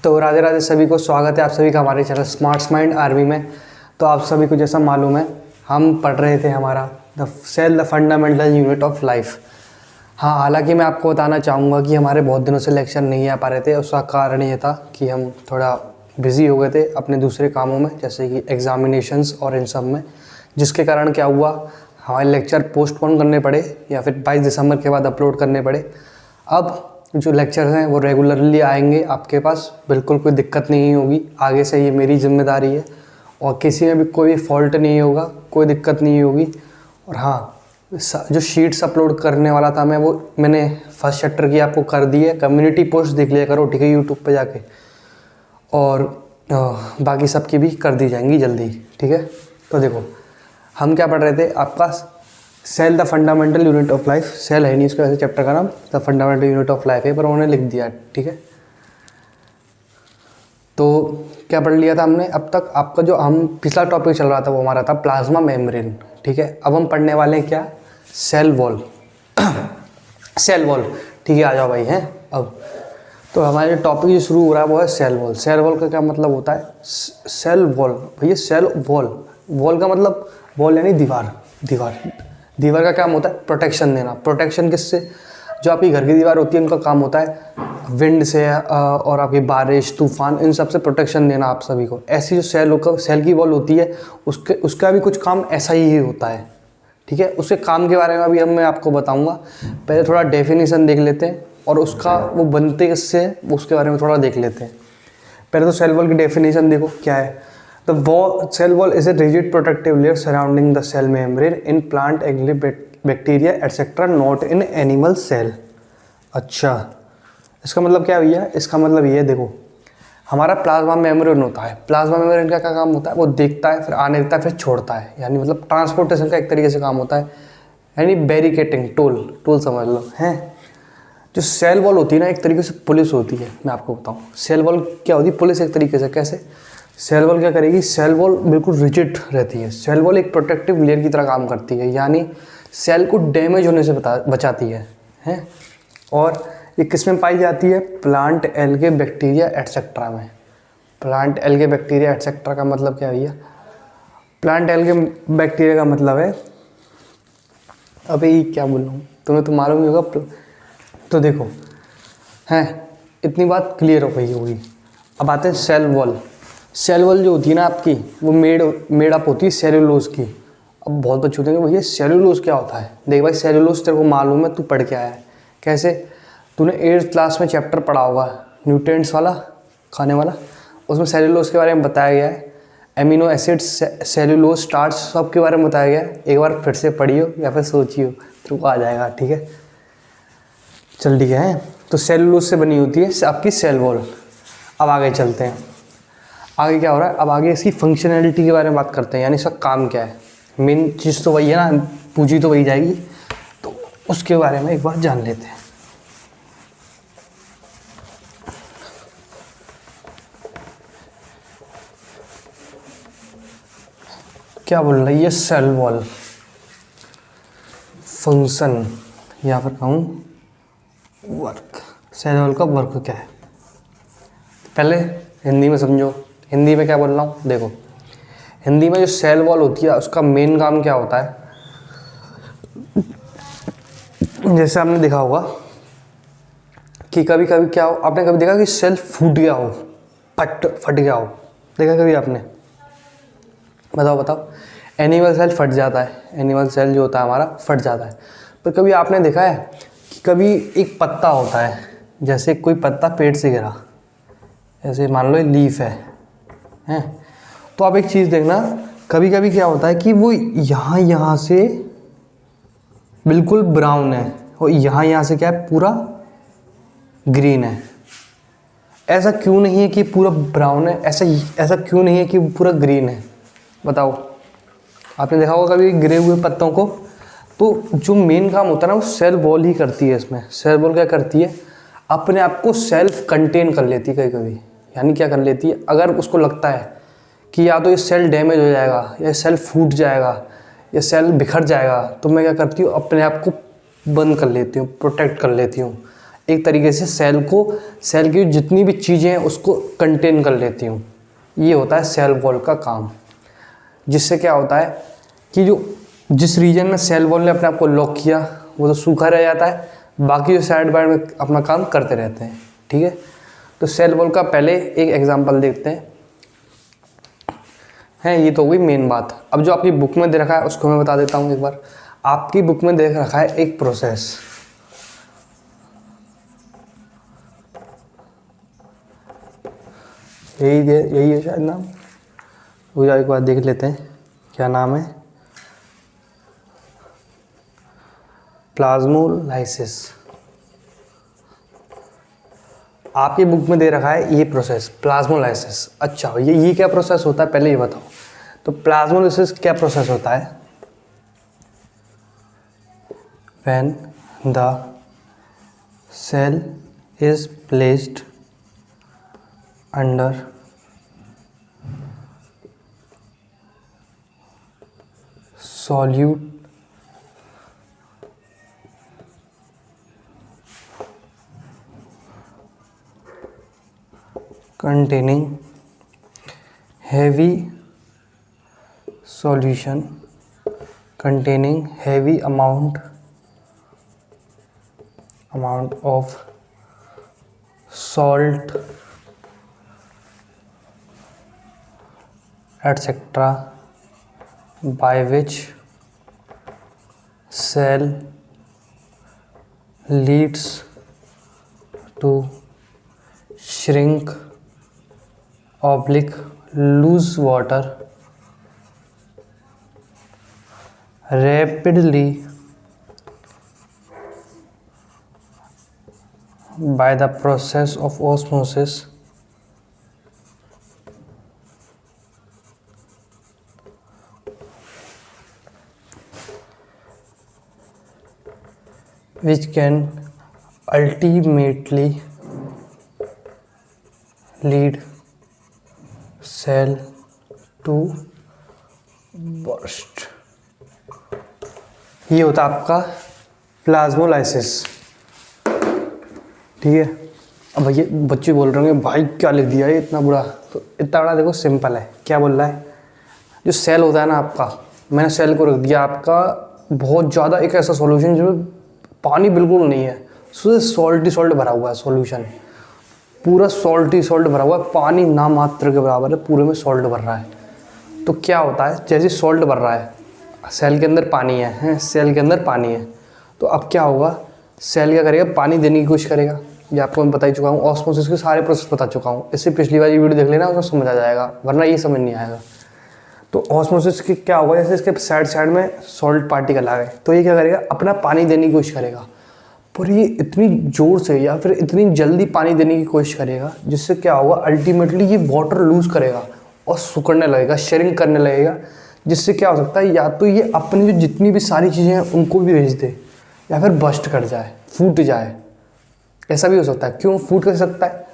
तो राधे राधे सभी को, स्वागत है आप सभी का हमारे चैनल स्मार्ट माइंड आर्मी में। तो आप सभी को जैसा मालूम है, हम पढ़ रहे थे हमारा the fundamental unit of life. हाँ, हालांकि मैं आपको बताना चाहूँगा कि हमारे बहुत दिनों से लेक्चर नहीं आ पा रहे थे। उसका कारण ये था कि हम थोड़ा बिज़ी हो गए थे अपने दूसरे कामों में, जैसे कि एग्ज़ामिनेशंस और इन सब में, जिसके कारण क्या हुआ, हमारे लेक्चर पोस्टपोन करने पड़े या फिर 22 दिसंबर के बाद अपलोड करने पड़े। अब जो लेक्चर्स हैं वो रेगुलरली आएंगे आपके पास, बिल्कुल कोई दिक्कत नहीं होगी। आगे से ये मेरी जिम्मेदारी है और किसी में भी कोई फॉल्ट नहीं होगा, कोई दिक्कत नहीं होगी। और हाँ, जो शीट्स अपलोड करने वाला था मैंने फर्स्ट चैप्टर की आपको कर दी है। कम्युनिटी पोस्ट देख लिया करो, ठीक है, यूट्यूब पे जाके। और बाकी सब की भी कर दी जाएंगी जल्दी, ठीक है। तो देखो, हम क्या पढ़ रहे थे, आपका cell the fundamental unit of life. Cell है नहीं इसका वैसे चैप्टर का नाम, the fundamental unit of life है, पर उन्होंने लिख दिया, ठीक है। तो क्या पढ़ लिया था हमने अब तक? आपका जो हम पिछला टॉपिक चल रहा था वो हमारा था प्लाज्मा मेम्ब्रेन, ठीक है। अब हम पढ़ने वाले हैं क्या? Cell wall. सेल वॉल, ठीक है, आ जाओ भाई हैं। अब तो हमारा जो टॉपिक जो शुरू हो रहा है वो है सेल वॉल। सेल वॉल का क्या मतलब होता है? सेल वॉल भैया, सेल वॉल, वॉल का मतलब वॉल यानी दीवार। दीवार का काम होता है प्रोटेक्शन देना। प्रोटेक्शन किससे? जो आपकी घर की दीवार होती है उनका काम होता है विंड से और आपकी बारिश, तूफान, इन सब से प्रोटेक्शन देना आप सभी को। ऐसी जो सेल की वॉल होती है उसका भी कुछ काम ऐसा ही होता है, ठीक है। उसके काम के बारे में अभी मैं आपको बताऊंगा। पहले थोड़ा डेफिनेशन देख लेते हैं और उसका वो बनते किससे है उसके बारे में थोड़ा देख लेते हैं। पहले तो सेल वॉल की डेफिनेशन देखो क्या है। The cell wall is a rigid protective layer surrounding the cell membrane in plant, algae, bacteria, etc. not in animal cell। अच्छा, इसका मतलब क्या भैया? इसका मतलब ये देखो, हमारा प्लाज्मा मेम्ब्रेन होता है। प्लाज्मा मेम्ब्रेन का क्या काम होता है? वो देखता है, फिर आने देता है, फिर छोड़ता है, यानी मतलब ट्रांसपोर्टेशन का एक तरीके से काम होता है, यानी बैरिकेटिंग, टोल समझ लो हैं। जो सेल वॉल होती है ना, एक तरीके से पुलिस होती है। मैं आपको बताऊँ सेल वॉल क्या होती है? पुलिस एक तरीके से। कैसे? सेल वॉल क्या करेगी? सेल वॉल बिल्कुल रिजिड रहती है। सेल वॉल एक प्रोटेक्टिव लेयर की तरह काम करती है, यानी सेल को डैमेज होने से बचाती है, हैं। और ये किस में पाई जाती है? प्लांट, एल्गे, बैक्टीरिया एटसेट्रा में। प्लांट, एल्गे, बैक्टीरिया एटसेट्रा का मतलब क्या है भैया? प्लांट, एल्गे, बैक्टीरिया का मतलब है, अभी क्या बोल रहा हूँ, तुम्हें तो मालूम ही होगा। तो देखो हैं, इतनी बात क्लियर हो गई होगी। अब आते हैं सेल वॉल। सेल वॉल जो होती है ना आपकी, वो मेड अप होती है सेल्यूलोज की। अब बहुत बच्चे होते हैं भैया सेल्यूलोज क्या होता है? देख भाई, सेल्यूलोज तेरे को मालूम है, तू पढ़ के आया है। कैसे? तूने 8th क्लास में चैप्टर पढ़ा होगा, न्यूट्रिएंट्स वाला, खाने वाला। उसमें सेल्यूलोज के बारे में बताया गया है, एमिनो एसिड्स, सेल्यूलोज, स्टार्च, सब के बारे में बताया गया है। एक बार फिर से पढ़ियो या फिर सोचियो, तेरे को आ जाएगा, ठीक है। चल ठीक है। तो सेल्यूलोज से बनी होती है आपकी सेल वॉल। अब आगे चलते हैं, आगे क्या हो रहा है। अब आगे इसकी फंक्शनैलिटी के बारे में बात करते हैं, यानी इसका काम क्या है। मेन चीज़ तो वही है ना, पूछी तो वही जाएगी, तो उसके बारे में एक बार जान लेते हैं। क्या बोल रही है सेल वॉल? फंक्शन या फिर कहूँ वर्क। सेल वॉल का वर्क क्या है? पहले हिंदी में समझो। हिंदी में क्या बोल रहा हूँ देखो, हिंदी में जो सेल वॉल होती है उसका मेन काम क्या होता है? जैसे आपने देखा होगा कि कभी कभी क्या हो, आपने कभी देखा कि सेल फूट गया हो, फट गया हो, देखा कभी आपने? बताओ। एनिमल सेल फट जाता है, एनिमल सेल जो होता है हमारा फट जाता है। पर कभी आपने देखा है कि कभी एक पत्ता होता है, जैसे कोई पत्ता पेड़ से गिरा, ऐसे मान लो लीफ है, तो आप एक चीज़ देखना, कभी कभी क्या होता है कि वो यहाँ से बिल्कुल ब्राउन है और यहाँ से क्या है, पूरा ग्रीन है। ऐसा क्यों नहीं है कि पूरा ब्राउन है? ऐसा क्यों नहीं है कि पूरा ग्रीन है? बताओ। आपने देखा होगा कभी गिरे हुए पत्तों को? तो जो मेन काम होता है ना, वो सेल वॉल ही करती है। इसमें सेल वॉल क्या करती है? अपने आप को सेल्फ कंटेन कर लेती है कभी, यानी क्या कर लेती है, अगर उसको लगता है कि या तो ये सेल डैमेज हो जाएगा, या सेल फूट जाएगा, या सेल बिखर जाएगा, तो मैं क्या करती हूँ, अपने आप को बंद कर लेती हूँ, प्रोटेक्ट कर लेती हूँ। एक तरीके से सेल की जितनी भी चीज़ें हैं उसको कंटेन कर लेती हूँ। ये होता है सेल वॉल का काम। जिससे क्या होता है कि जिस रीजन में सेल वॉल ने अपने आप को लॉक किया वो तो सूखा रह जाता है, बाकी जो साइड बाइड में अपना काम करते रहते हैं। ठीक है, तो सेल वॉल का पहले एक एग्जांपल देखते हैं। ये तो हुई मेन बात। अब जो आपकी बुक में दे रखा है उसको मैं बता देता हूँ एक बार। आपकी बुक में दे रखा है एक प्रोसेस, यही है शायद नाम, वो एक बार देख लेते हैं क्या नाम है। प्लाज्मोलाइसिस। आपकी बुक में दे रखा है ये प्रोसेस प्लाज्मोलाइसिस। अच्छा भैया ये क्या प्रोसेस होता है पहले ये बताओ। तो प्लाज्मोलाइसिस क्या प्रोसेस होता है? When the cell is placed under solute containing heavy solution containing heavy amount of salt etc. by which cell leads to shrink lose water rapidly by the process of osmosis which can ultimately lead cell to burst। ये होता है आपका plasmolysis. ठीक है, अब भैया बच्चे बोल रहे होंगे भाई क्या लिख दिया है इतना बुरा। तो इतना बड़ा देखो सिंपल है। क्या बोल रहा है, जो सेल होता है ना आपका, मैंने सेल को रख दिया आपका बहुत ज़्यादा एक ऐसा सॉल्यूशन जिसमें पानी बिल्कुल नहीं है, सिर्फ सॉल्ट भरा हुआ है। सॉल्यूशन पूरा सॉल्ट भरा हुआ है, पानी ना मात्र के बराबर है, पूरे में सॉल्ट भर रहा है। तो क्या होता है, जैसे सॉल्ट भर रहा है, सेल के अंदर पानी है, सेल के अंदर पानी है, तो अब क्या होगा, सेल क्या करेगा, पानी देने की कोशिश करेगा। ये आपको मैं बता ही चुका हूँ, ऑस्मोसिस के सारे प्रोसेस बता चुका हूँ। इससे पिछली वाली वीडियो देख लेना, उसमें समझ आ जाएगा, वरना ये समझ नहीं आएगा। तो ऑस्मोसिस की क्या होगा, जैसे इसके साइड में सॉल्ट पार्टिकल आ गए, तो ये क्या करेगा, अपना पानी देने की कोशिश करेगा। पर ये इतनी ज़ोर से या फिर इतनी जल्दी पानी देने की कोशिश करेगा, जिससे क्या होगा, अल्टीमेटली ये वाटर लूज़ करेगा और सुकड़ने लगेगा, शेरिंग करने लगेगा। जिससे क्या हो सकता है, या तो ये अपनी जो जितनी भी सारी चीज़ें हैं उनको भी भेज दे, या फिर बस्ट कर जाए, फूट जाए। ऐसा भी हो सकता है। क्यों फूट कर सकता है,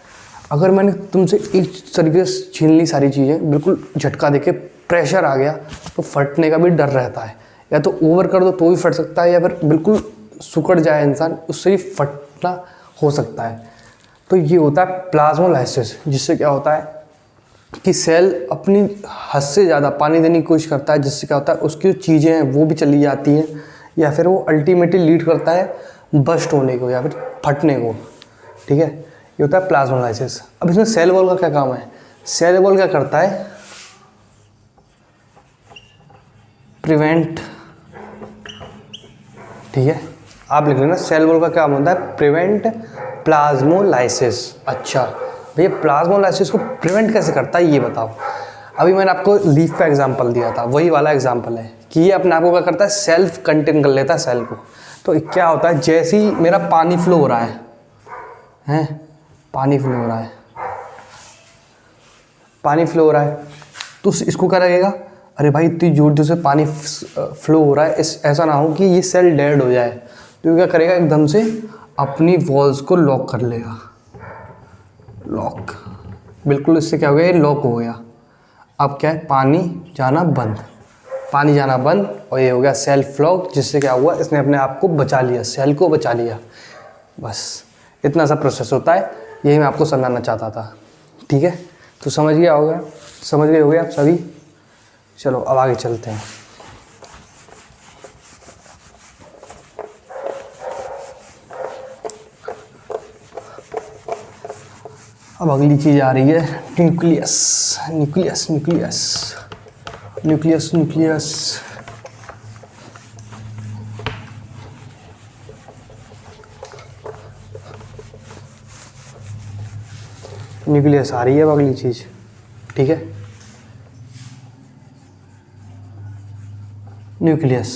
अगर मैंने तुमसे एक तरीके से छीन ली सारी चीज़ें, बिल्कुल झटका देके प्रेशर आ गया, तो फटने का भी डर रहता है। या तो ओवर कर दो तो भी फट सकता है, या फिर बिल्कुल सुकड़ जाए इंसान, उससे ही फटना हो सकता है। तो ये होता है प्लाज्मोलाइसिस, जिससे क्या होता है कि सेल अपनी हद से ज़्यादा पानी देने की कोशिश करता है, जिससे क्या होता है, उसकी जो चीज़ें हैं वो भी चली जाती हैं, या फिर वो अल्टीमेटली लीड करता है बस्ट होने को या फिर फटने को। ठीक है, ये होता है प्लाज्मोलाइसिस। अब इसमें सेल वॉल का क्या काम है, सेल वॉल क्या करता है, प्रिवेंट। ठीक है, आप लिख लेना, सेल वॉल का क्या काम होता है, प्रिवेंट प्लाज्मोलाइसिस। अच्छा भैया प्लाज्मोलाइसिस को प्रिवेंट कैसे करता है ये बताओ। अभी मैंने आपको लीफ का एग्जांपल दिया था, वही वाला एग्जांपल है कि ये अपने आप को क्या करता है, सेल्फ कंटेन कर लेता है सेल को। तो क्या होता है, जैसे ही मेरा पानी फ्लो हो रहा है, पानी फ्लो हो रहा है, तो इसको क्या लगेगा, अरे भाई इतनी जोर से पानी फ्लो हो रहा है, ऐसा ना हो कि ये सेल डेड हो जाए। तो क्या करेगा, एकदम से अपनी वॉल्स को लॉक कर लेगा, लॉक, बिल्कुल। इससे क्या हो गया, ये लॉक हो गया। अब क्या है, पानी जाना बंद, और ये हो गया सेल्फ लॉक, जिससे क्या हुआ, इसने अपने आप को बचा लिया, सेल को बचा लिया। बस इतना सा प्रोसेस होता है, यही मैं आपको समझाना चाहता था। ठीक है, तो समझ गए होगे आप सभी। चलो अब आगे चलते हैं। अब अगली चीज़ आ रही है nucleus. Nucleus nucleus nucleus nucleus nucleus आ रही है अब अगली चीज़। ठीक है, न्यूक्लियस।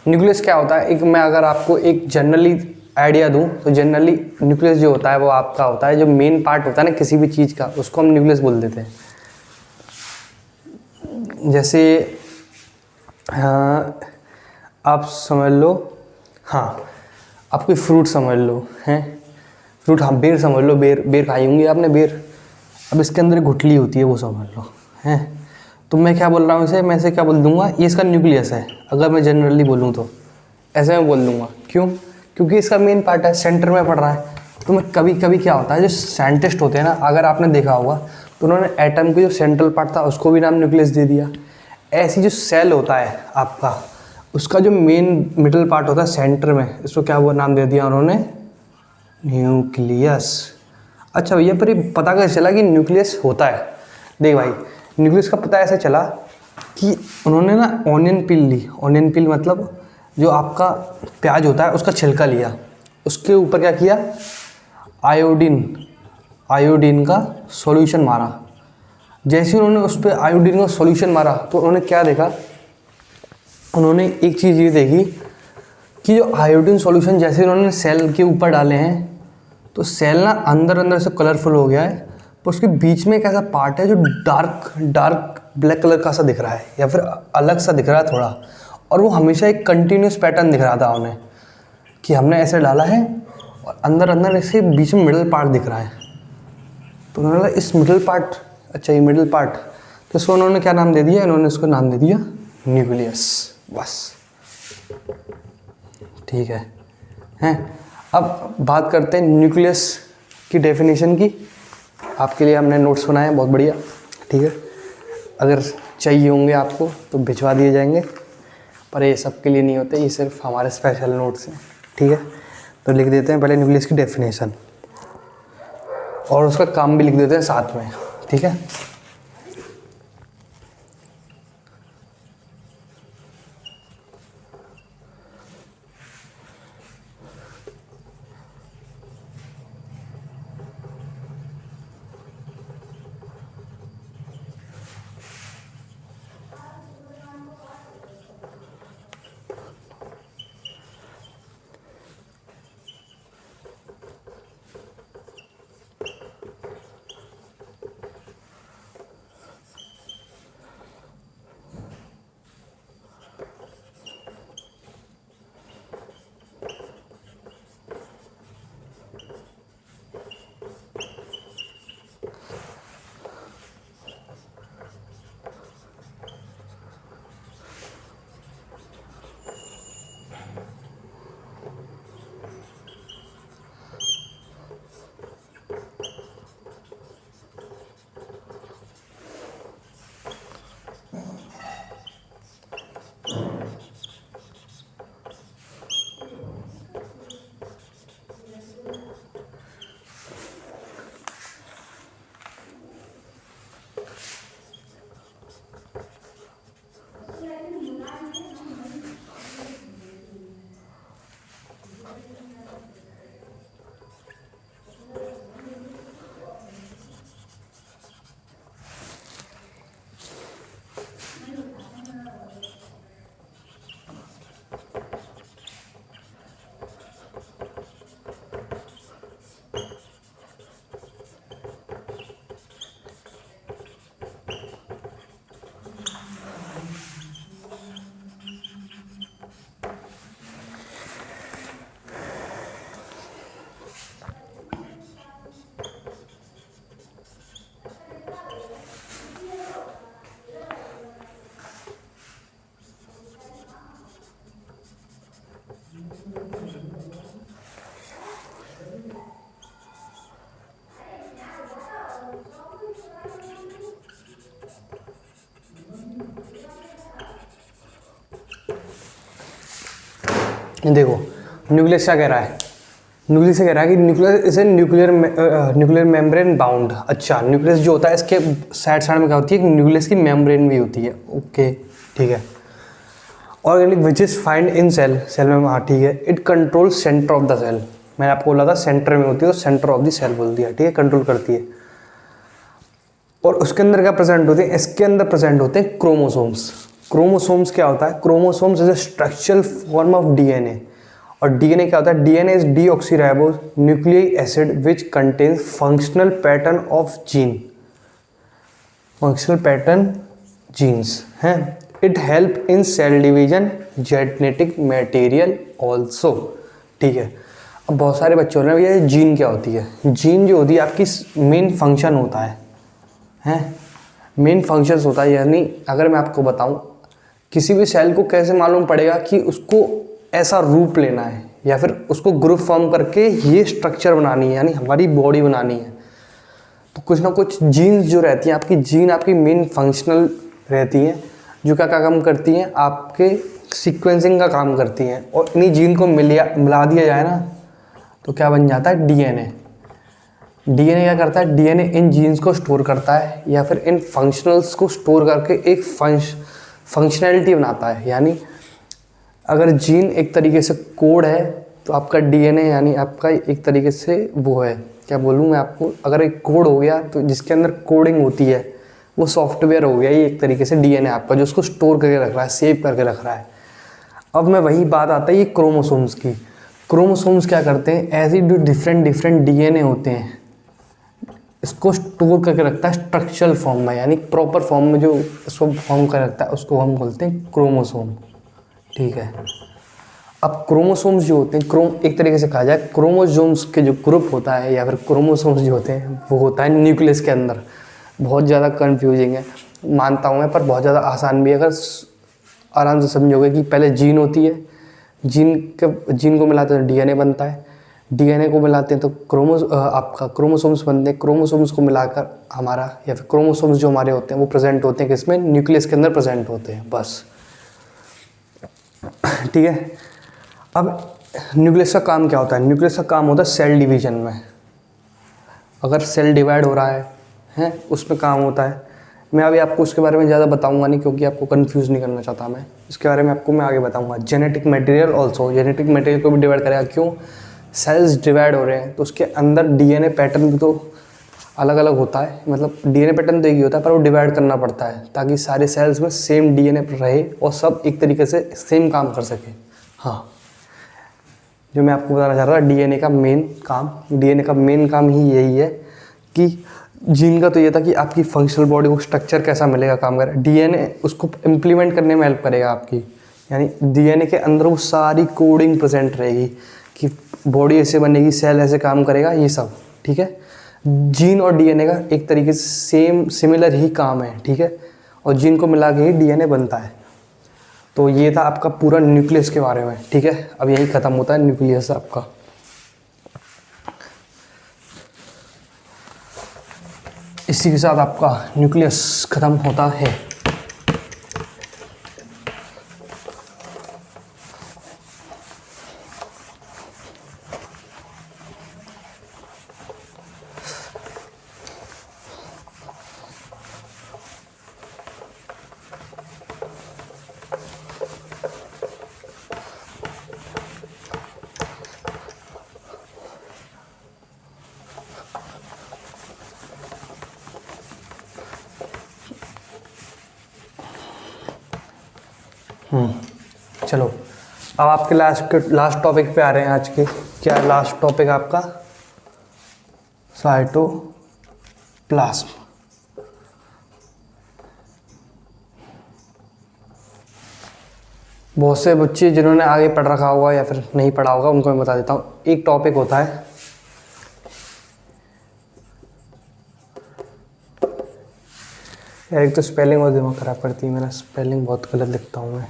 न्यूक्लियस क्या होता है, एक मैं अगर आपको एक जनरली आइडिया दूं तो जनरली न्यूक्लियस जो होता है वो आपका होता है, जो मेन पार्ट होता है ना किसी भी चीज़ का, उसको हम न्यूक्लियस बोल देते हैं। जैसे हाँ, आप समझ लो, हाँ आप कोई फ्रूट समझ लो, हैं फ्रूट, हाँ बेर समझ लो, बेर खाई होंगी आपने बेर। अब इसके अंदर गुठली होती है वो समझ लो, हैं। तो मैं क्या बोल रहा हूँ इसे, मैं इसे क्या बोल दूंगा, ये इसका न्यूक्लियस है अगर मैं जनरली बोलूँ तो, ऐसे मैं बोल दूंगा। क्यों? क्योंकि इसका मेन पार्ट है, सेंटर में पड़ रहा है। तो मैं कभी कभी क्या होता है, जो साइंटिस्ट होते हैं ना, अगर आपने देखा होगा तो उन्होंने एटम के जो सेंट्रल पार्ट था उसको भी नाम न्यूक्लियस दे दिया। ऐसी जो सेल होता है आपका, उसका जो मेन मिडल पार्ट होता है सेंटर में, इसको क्या वो नाम दे दिया उन्होंने, न्यूक्लियस। अच्छा भैया, पर ये पता कैसे चला कि न्यूक्लियस होता है? देख भाई, न्यूक्लियस का पता ऐसे चला कि उन्होंने ना ऑनियन पील ली। ऑनियन पील मतलब जो आपका प्याज होता है उसका छिलका लिया, उसके ऊपर क्या किया, आयोडीन का सॉल्यूशन मारा। जैसे ही उन्होंने उस पर आयोडीन का सॉल्यूशन मारा तो उन्होंने क्या देखा, उन्होंने एक चीज़ ये देखी कि जो आयोडीन सॉल्यूशन जैसे उन्होंने सेल के ऊपर डाले हैं तो सेल ना अंदर से कलरफुल हो गया है, पर उसके बीच में एक ऐसा पार्ट है जो डार्क ब्लैक कलर का सा दिख रहा है, या फिर अलग सा दिख रहा है थोड़ा। और वो हमेशा एक कंटिन्यूस पैटर्न दिख रहा था उन्हें, कि हमने ऐसे डाला है और अंदर ऐसे बीच में मिडल पार्ट दिख रहा है। तो उन्होंने बोला इस मिडल पार्ट, अच्छा ये मिडल पार्ट, तो इसको उन्होंने क्या नाम दे दिया, इन्होंने इसको नाम दे दिया न्यूक्लियस। बस ठीक है, हैं। अब बात करते हैं न्यूक्लियस की डेफिनेशन की। आपके लिए हमने नोट्स बनाए हैं बहुत बढ़िया। ठीक है, अगर चाहिए होंगे आपको तो भिजवा दिए जाएंगे, पर ये सबके लिए नहीं होते, ये सिर्फ हमारे स्पेशल नोट्स हैं। ठीक है, तो लिख देते हैं पहले न्यूक्लियस की डेफिनेशन और उसका काम भी लिख देते हैं साथ में। ठीक है, देखो न्यूक्लियस क्या कह रहा है, न्यूक्लियस से कह रहा है कि न्यूक्लियस इसे न्यूक्लियर मेम्ब्रेन बाउंड। अच्छा, न्यूक्लियस जो होता है इसके साइड साइड में क्या होती है, न्यूक्लियस की मेम्ब्रेन भी होती है। ओके ठीक है। Organic which is find in cell, cell में, हाँ ठीक है। It control center of the cell, मैंने आपको बोला था सेंटर में होती है तो सेंटर ऑफ द सेल बोल दिया, ठीक है, कंट्रोल करती है। और उसके अंदर क्या प्रेजेंट होते हैं, इसके अंदर प्रेजेंट होते हैं क्रोमोसोम्स। क्रोमोसोम्स क्या होता है, chromosomes is a structural form of DNA. और डीएनए क्या होता है, DNA is deoxyribose nucleic acid which contains functional pattern of gene, functional pattern genes हैं। It help in cell division, genetic material also, ठीक है। अब बहुत सारे बच्चों ने भैया जीन क्या होती है, जीन जो होती है आपकी मेन फंक्शन होता है, हैं मेन फंक्शंस होता है। यानी अगर मैं आपको बताऊं किसी भी सेल को कैसे मालूम पड़ेगा कि उसको ऐसा रूप लेना है या फिर उसको ग्रुप फॉर्म करके ये स्ट्रक्चर बनानी है, यानी हमारी बॉडी बनानी है, तो कुछ ना कुछ जीन्स जो रहती हैं आपकी, जीन आपकी मेन फंक्शनल रहती हैं, जो क्या क्या काम करती हैं, आपके सीक्वेंसिंग का काम करती हैं। और इन्हीं जीन को मिला दिया जाए ना तो क्या बन जाता है, डीएनए। डीएनए क्या करता है, डीएनए इन जीन्स को स्टोर करता है या फिर इन फंक्शनल्स को स्टोर करके एक फंक्शनैलिटी बनाता है। यानी अगर जीन एक तरीके से कोड है तो आपका डीएनए यानी आपका एक तरीके से वो है, क्या बोलूँ मैं आपको, अगर एक कोड हो गया तो जिसके अंदर कोडिंग होती है वो सॉफ्टवेयर हो गया, ये एक तरीके से डीएनए आपका जो उसको स्टोर करके रख रहा है, सेव करके रख रहा है। अब मैं वही बात आता है ये क्रोमोसोम्स की। क्रोमोसोम्स क्या करते हैं, ऐसे जो डिफरेंट डीएनए होते हैं इसको स्टोर करके रखता है स्ट्रक्चरल फॉर्म में, यानी प्रॉपर फॉर्म में जो इसको फॉर्म कर रखता है उसको हम बोलते हैं क्रोमोसोम, ठीक है। अब क्रोमोसोम्स जो होते हैं, एक तरीके से कहा जाए क्रोमोसोम्स के जो ग्रुप होता है या फिर क्रोमोसोम्स जो होते हैं वो होता है न्यूक्लियस के अंदर। बहुत ज़्यादा कन्फ्यूजिंग है मानता हूँ मैं, पर बहुत ज़्यादा आसान भी है अगर आराम से समझोगे। कि पहले जीन होती है, जीन को मिलाते हैं तो डीएनए बनता है, डीएनए को मिलाते हैं तो आपका क्रोमोसोम्स बनते हैं, क्रोमोसोम्स को मिलाकर हमारा या फिर क्रोमोसोम्स जो हमारे होते हैं वो प्रेजेंट होते हैं किसमें, न्यूक्लियस के अंदर प्रेजेंट होते हैं, बस ठीक है। अब न्यूक्लियस का काम क्या होता है, न्यूक्लियस का काम होता है सेल डिवीजन में। अगर सेल डिवाइड हो रहा है उसमें काम होता है। मैं अभी आपको उसके बारे में ज़्यादा बताऊंगा नहीं क्योंकि आपको कंफ्यूज नहीं करना चाहता मैं, इसके बारे में आपको मैं आगे बताऊंगा। Genetic material also, genetic material को भी डिवाइड करेगा। क्यों, सेल्स डिवाइड हो रहे हैं तो उसके अंदर डीएनए पैटर्न भी तो अलग अलग होता है, मतलब डीएनए पैटर्न तो एक ही होता है पर वो डिवाइड करना पड़ता है ताकि सारे सेल्स में सेम डीएनए रहे और सब एक तरीके से सेम काम कर सके। हाँ, जो मैं आपको बताना चाह रहा था डीएनए का मेन काम ही यही है कि जीन का तो ये था कि आपकी फंक्शनल बॉडी को स्ट्रक्चर कैसा मिलेगा, काम करेगा। डीएनए उसको इम्प्लीमेंट करने में हेल्प करेगा आपकी, यानी डीएनए के अंदर वो सारी कोडिंग प्रेजेंट रहेगी कि बॉडी ऐसे बनेगी, सेल ऐसे काम करेगा, ये सब, ठीक है। जीन और डीएनए का एक तरीके से सिमिलर ही काम है, ठीक है, और जीन को मिला के ही डीएनए बनता है। तो ये था आपका पूरा न्यूक्लियस के बारे में, ठीक है। अब यही ख़त्म होता है न्यूक्लियस आपका। इसी के साथ आपका न्यूक्लियस ख़त्म होता है। चलो अब आपके लास्ट टॉपिक पे आ रहे हैं आज के। क्या लास्ट टॉपिक आपका, साइटोप्लाज्म। बहुत से बच्चे जिन्होंने आगे पढ़ रखा होगा या फिर नहीं पढ़ा होगा उनको मैं बता देता हूँ। एक टॉपिक होता है यार, एक तो स्पेलिंग और दिमाग ख़राब करती है, मेरा स्पेलिंग बहुत गलत लिखता हूँ मैं।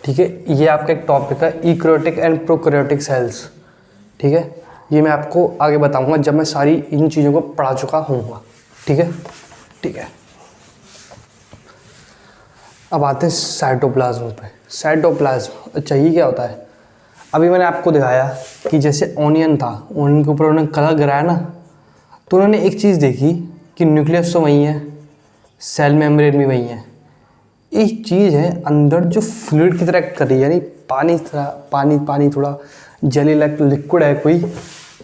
ठीक है, ये आपका एक टॉपिक है यूकैरियोटिक एंड प्रोकैरियोटिक सेल्स, ठीक है। ये मैं आपको आगे बताऊंगा जब मैं सारी इन चीज़ों को पढ़ा चुका हूँगा, ठीक है। ठीक है। अब आते हैं साइटोप्लाज्म पे। साइटोप्लाज्म, अच्छा ये क्या होता है? अभी मैंने आपको दिखाया कि जैसे ऑनियन था, ऑनियन के ऊपर उन्होंने कलर गिराया ना, तो उन्होंने एक चीज़ देखी कि न्यूक्लियस तो वही है, सेल मेम्ब्रेन भी वही है, एक चीज़ है अंदर जो फ्लूइड की तरह एक्ट कर रही है, यानी पानी थोड़ा जेली लाइक लिक्विड है कोई,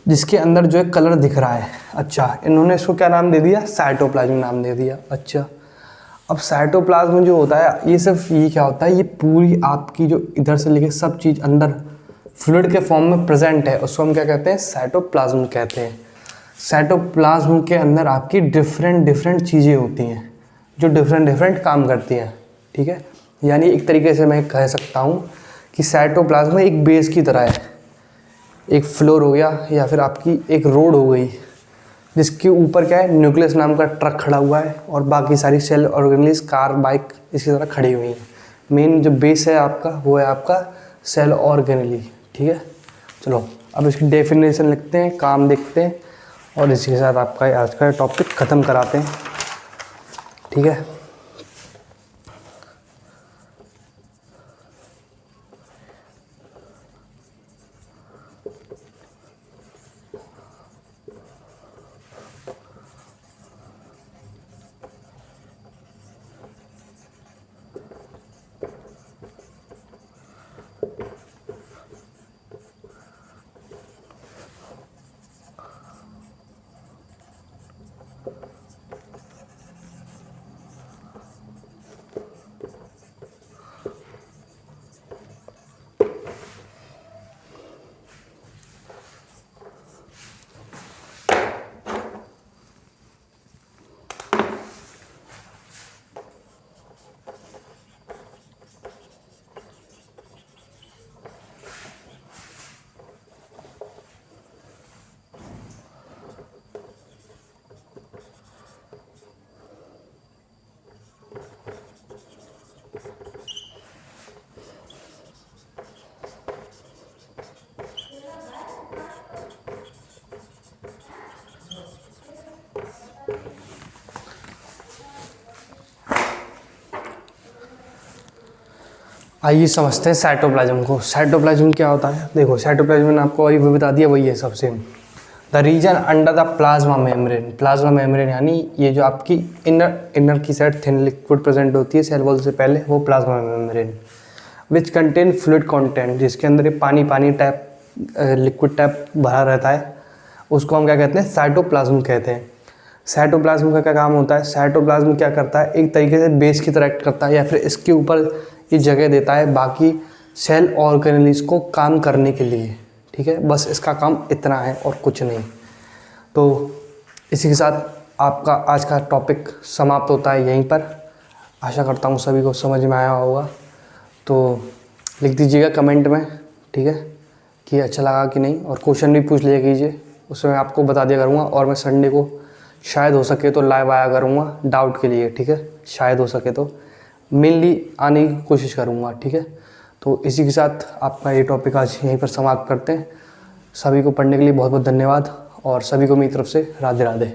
जिसके अंदर जो है कलर दिख रहा है। अच्छा, इन्होंने इसको क्या नाम दे दिया? साइटोप्लाज्म नाम दे दिया। अच्छा, अब साइटोप्लाज्म जो होता है ये सिर्फ ये क्या होता है, ये पूरी आपकी जो इधर से लेके सब चीज़ अंदर फ्लूइड के फॉर्म में प्रेजेंट है, उसको हम क्या कहते हैं? साइटोप्लाज्म कहते हैं। साइटोप्लाज्म के अंदर आपकी डिफरेंट चीज़ें होती हैं जो डिफरेंट काम करती हैं, ठीक है। यानी एक तरीके से मैं कह सकता हूँ कि साइटोप्लाज्म एक बेस की तरह है, एक फ्लोर हो गया या फिर आपकी एक रोड हो गई, जिसके ऊपर क्या है? न्यूक्लियस नाम का ट्रक खड़ा हुआ है और बाकी सारी सेल ऑर्गेनेल्स, कार, बाइक इसकी तरह खड़ी हुई हैं। मेन जो बेस है आपका वो है आपका सेल ऑर्गेनेली, ठीक है। चलो अब इसकी डेफिनेशन लिखते हैं, काम देखते हैं और इसी के साथ आपका आज का टॉपिक ख़त्म कराते हैं, ठीक है। आइए समझते हैं साइटोप्लाज्म को। साइटोप्लाज्म क्या होता है? देखो, साइटोप्लाज्म मैंने आपको अभी भी बता दिया, वही है सब same. The region under the plasma membrane. Plasma membrane यानी ये जो आपकी इनर की साइड थिन लिक्विड प्रेजेंट होती है सेल वॉल से पहले, वो plasma membrane which contain fluid content, जिसके अंदर ये पानी टाइप लिक्विड टाइप भरा रहता है, उसको हम क्या कहते हैं? साइटोप्लाज्म कहते हैं। साइटोप्लाज्म का क्या काम होता है? साइटोप्लाज्म क्या करता है? एक तरीके से बेस की तरह एक्ट करता है या फिर इसके ऊपर ये जगह देता है बाकी सेल ऑर्गेनेल्स को काम करने के लिए, ठीक है। बस इसका काम इतना है और कुछ नहीं। तो इसी के साथ आपका आज का टॉपिक समाप्त होता है यहीं पर। आशा करता हूँ सभी को समझ में आया होगा। तो लिख दीजिएगा कमेंट में, ठीक है, कि अच्छा लगा कि नहीं, और क्वेश्चन भी पूछ लिया कीजिए, उसमें मैं आपको बता दिया करूँगा। और मैं संडे को शायद हो सके तो लाइव आया करूँगा डाउट के लिए, ठीक है। शायद हो सके तो मेनली आने की कोशिश करूँगा, ठीक है। तो इसी के साथ आपका ये टॉपिक आज यहीं पर समाप्त करते हैं। सभी को पढ़ने के लिए बहुत बहुत धन्यवाद और सभी को मेरी तरफ से राधे राधे।